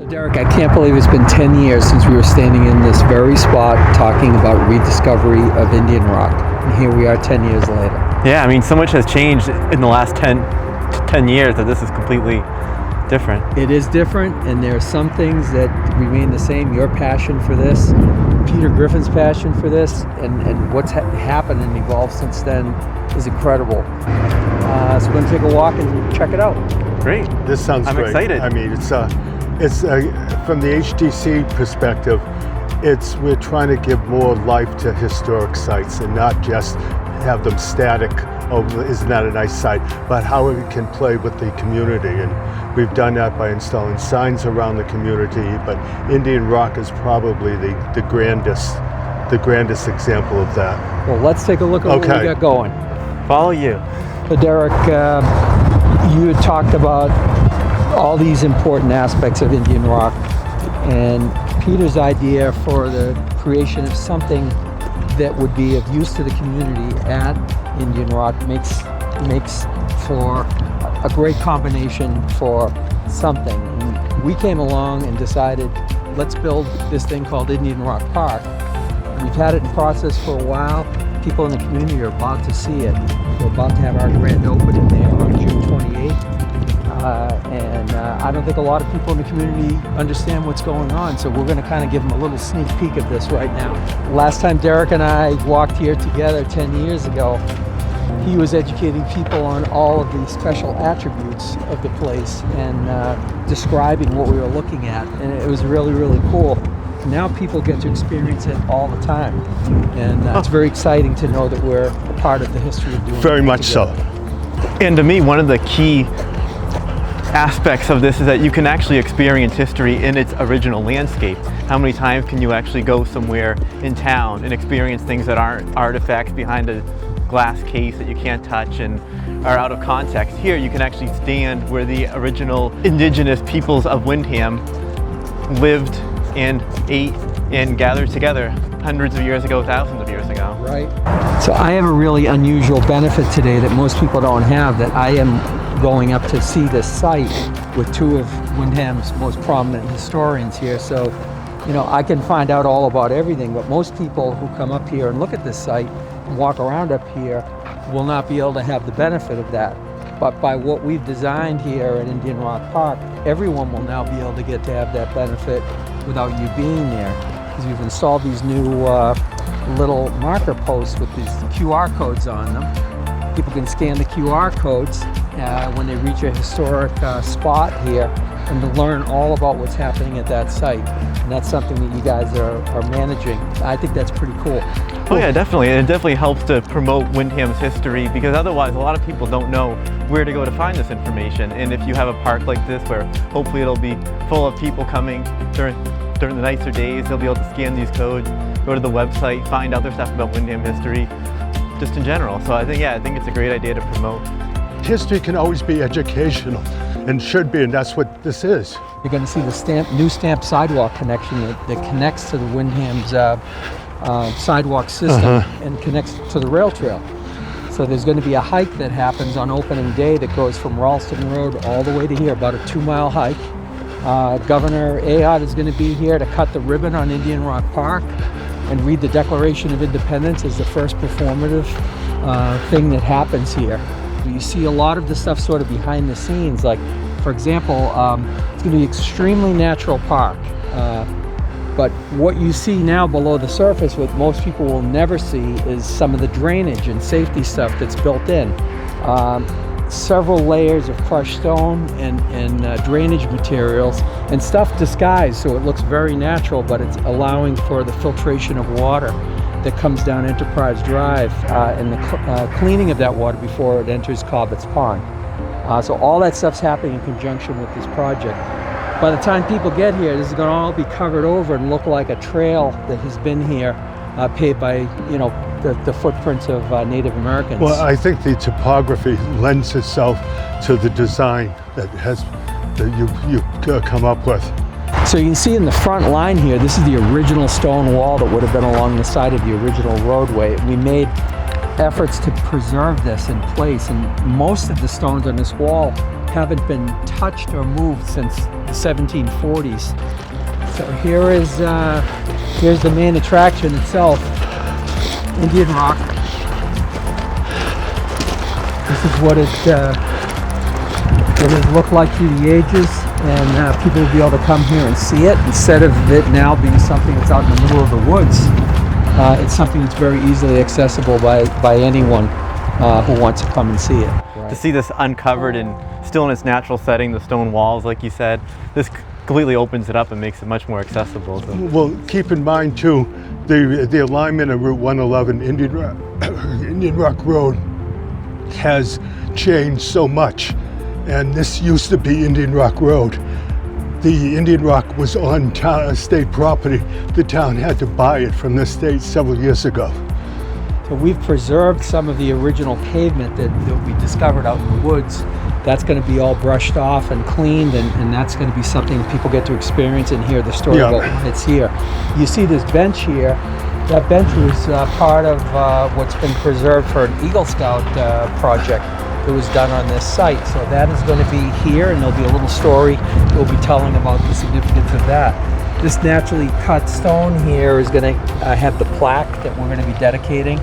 Derek, I can't believe it's been 10 years since we were standing in this very spot talking about rediscovery of Indian rock. And here we are 10 years later. Yeah, I mean, so much has changed in the last 10 years that this is completely different. It is different, and there are some things that remain the same. Your passion for this, Peter Griffin's passion for this, and what's happened and evolved since then is incredible. So we're going to take a walk and check it out. Great. This sounds I'm great. excited. I mean, it's from the HDC perspective, we're trying to give more life to historic sites and not just have them static. Oh, isn't that a nice site? But how it can play with the community, and we've done that by installing signs around the community. But Indian rock is probably the grandest example of that. Well, let's take a look at what we got going. Follow you. So Derek, you had talked about all these important aspects of Indian rock, and Peter's idea for the creation of something that would be of use to the community at Indian rock makes for a great combination for something. And we came along and decided, let's build this thing called Indian Rock Park. We've had it in process for a while. People in the community are about to see it. We're about to have our grand opening there on June 28th. I don't think a lot of people in the community understand what's going on, so we're going to kind of give them a little sneak peek of this right now. Last time Derek and I walked here together 10 years ago, he was educating people on all of the special attributes of the place and describing what we were looking at, and it was really, really cool. Now people get to experience it all the time, and it's very exciting to know that we're a part of the history of doing it. Very much so. And to me, one of the key aspects of this is that you can actually experience history in its original landscape. How many times can you actually go somewhere in town and experience things that aren't artifacts behind a glass case that you can't touch and are out of context? Here you can actually stand where the original indigenous peoples of Windham lived and ate and gathered together hundreds of years ago, thousands of years ago. Right. So I have a really unusual benefit today that most people don't have, that I am going up to see this site with two of Windham's most prominent historians here. So, you know, I can find out all about everything, but most people who come up here and look at this site and walk around up here will not be able to have the benefit of that. But by what we've designed here at Indian Rock Park, everyone will now be able to get to have that benefit without you being there, because we've installed these new little marker posts with these QR codes on them. People can scan the QR codes when they reach a historic spot here and to learn all about what's happening at that site. And that's something that you guys are managing. I think that's pretty cool. Oh yeah, definitely. And it definitely helps to promote Windham's history, because otherwise a lot of people don't know where to go to find this information. And if you have a park like this where hopefully it'll be full of people coming during the nicer days, they'll be able to scan these codes, go to the website, find other stuff about Windham history, just in general. So I think it's a great idea to promote. History can always be educational, and should be, and that's what this is. You're going to see the new stamped sidewalk connection that connects to the Windham's sidewalk system and connects to the rail trail. So there's going to be a hike that happens on opening day that goes from Ralston Road all the way to here, about a 2-mile hike. Governor Ayotte is going to be here to cut the ribbon on Indian Rock Park and read the Declaration of Independence as the first performative thing that happens here. You see a lot of the stuff sort of behind the scenes, like, for example, it's going to be an extremely natural park. But what you see now below the surface, what most people will never see, is some of the drainage and safety stuff that's built in. Several layers of crushed stone and drainage materials and stuff disguised so it looks very natural, but it's allowing for the filtration of water that comes down Enterprise Drive and the cleaning of that water before it enters Cobbett's Pond. So all that stuff's happening in conjunction with this project. By the time people get here, this is going to all be covered over and look like a trail that has been here, paved by, you know, the footprints of Native Americans. Well, I think the topography lends itself to the design that you come up with. So you can see in the front line here, this is the original stone wall that would have been along the side of the original roadway. We made efforts to preserve this in place, and most of the stones on this wall haven't been touched or moved since the 1740s. So here's the main attraction itself, Indian Rock. This is what it has looked like through the ages, and people will be able to come here and see it instead of it now being something that's out in the middle of the woods. It's something that's very easily accessible by anyone who wants to come and see it. Right. To see this uncovered and still in its natural setting, the stone walls, like you said, this completely opens it up and makes it much more accessible. So. Well, keep in mind too, the alignment of Route 111 Indian Rock Road has changed so much, and this used to be Indian Rock Road. The Indian Rock was on state property. The town had to buy it from the state several years ago. So we've preserved some of the original pavement that we discovered out in the woods. That's going to be all brushed off and cleaned, and that's going to be something people get to experience and hear the story about when it's here. You see this bench here. That bench was part of what's been preserved for an Eagle Scout project that was done on this site. So that is going to be here, and there'll be a little story we'll be telling about the significance of that. This naturally cut stone here is going to have the plaque that we're going to be dedicating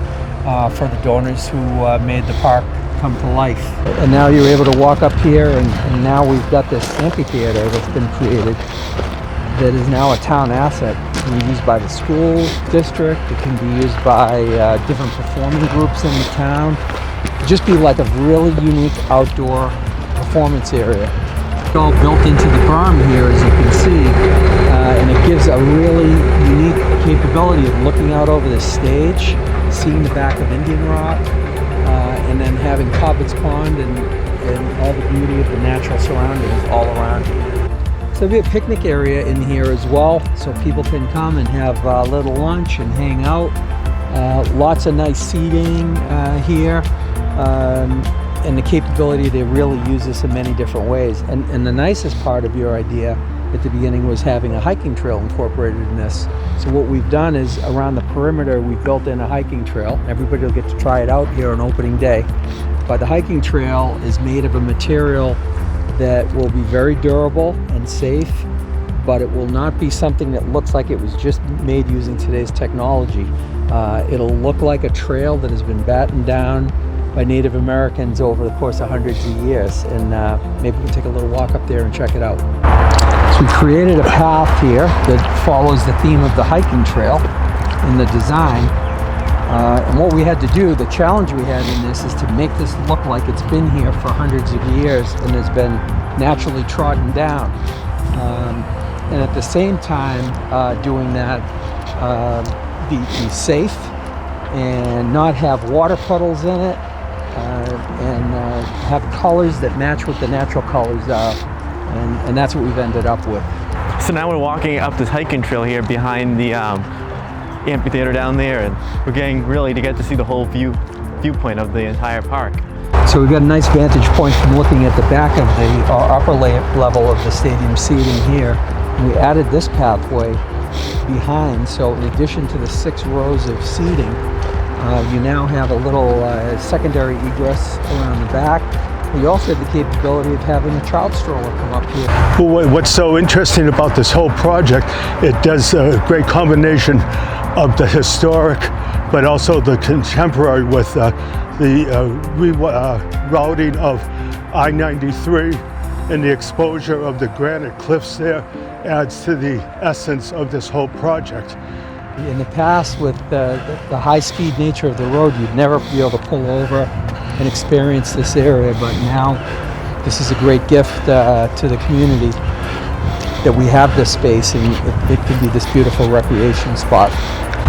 for the donors who made the park come to life. And now you're able to walk up here, and now we've got this amphitheater that's been created that is now a town asset. It can be used by the school district, it can be used by different performing groups in the town. Just be like a really unique outdoor performance area. It's all built into the berm here, as you can see, and it gives a really unique capability of looking out over the stage, seeing the back of Indian Rock, and then having Cobbett's Pond and all the beauty of the natural surroundings all around you. So there'll be a picnic area in here as well, so people can come and have a little lunch and hang out. Lots of nice seating here. And the capability to really use this in many different ways. And the nicest part of your idea at the beginning was having a hiking trail incorporated in this. So what we've done is around the perimeter, we've built in a hiking trail. Everybody will get to try it out here on opening day. But the hiking trail is made of a material that will be very durable and safe, but it will not be something that looks like it was just made using today's technology. It'll look like a trail that has been battened down by Native Americans over the course of hundreds of years, and maybe we can take a little walk up there and check it out. So we created a path here that follows the theme of the hiking trail in the design, and what we had to do, the challenge we had in this, is to make this look like it's been here for hundreds of years and has been naturally trodden down, and at the same time doing that, be safe and not have water puddles in it, and have colors that match what the natural colors are, and that's what we've ended up with. So now we're walking up this hiking trail here behind the amphitheater down there, and we're getting really to get to see the whole viewpoint of the entire park. So we've got a nice vantage point from looking at the back of the upper level of the stadium seating here. And we added this pathway behind, so in addition to the 6 rows of seating, you now have a little secondary egress around the back. We also have the capability of having a child stroller come up here. Well, what's so interesting about this whole project, it does a great combination of the historic, but also the contemporary with the routing of I-93, and the exposure of the granite cliffs there adds to the essence of this whole project. In the past, with the high-speed nature of the road, you'd never be able to pull over and experience this area, but now this is a great gift to the community that we have this space, and it can be this beautiful recreation spot.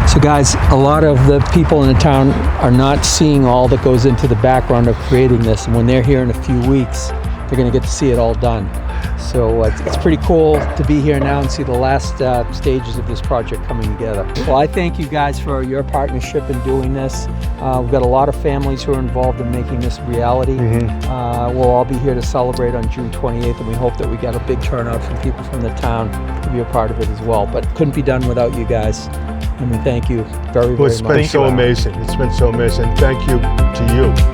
So guys, a lot of the people in the town are not seeing all that goes into the background of creating this, and when they're here in a few weeks, they're going to get to see it all done. So it's pretty cool to be here now and see the last stages of this project coming together. Well, I thank you guys for your partnership in doing this. We've got a lot of families who are involved in making this reality. We'll all be here to celebrate on June 28th, and we hope that we get a big turnout from people from the town to be a part of it as well. But it couldn't be done without you guys, and we thank you very, very much. It's been so amazing. It's been so amazing. Thank you to you.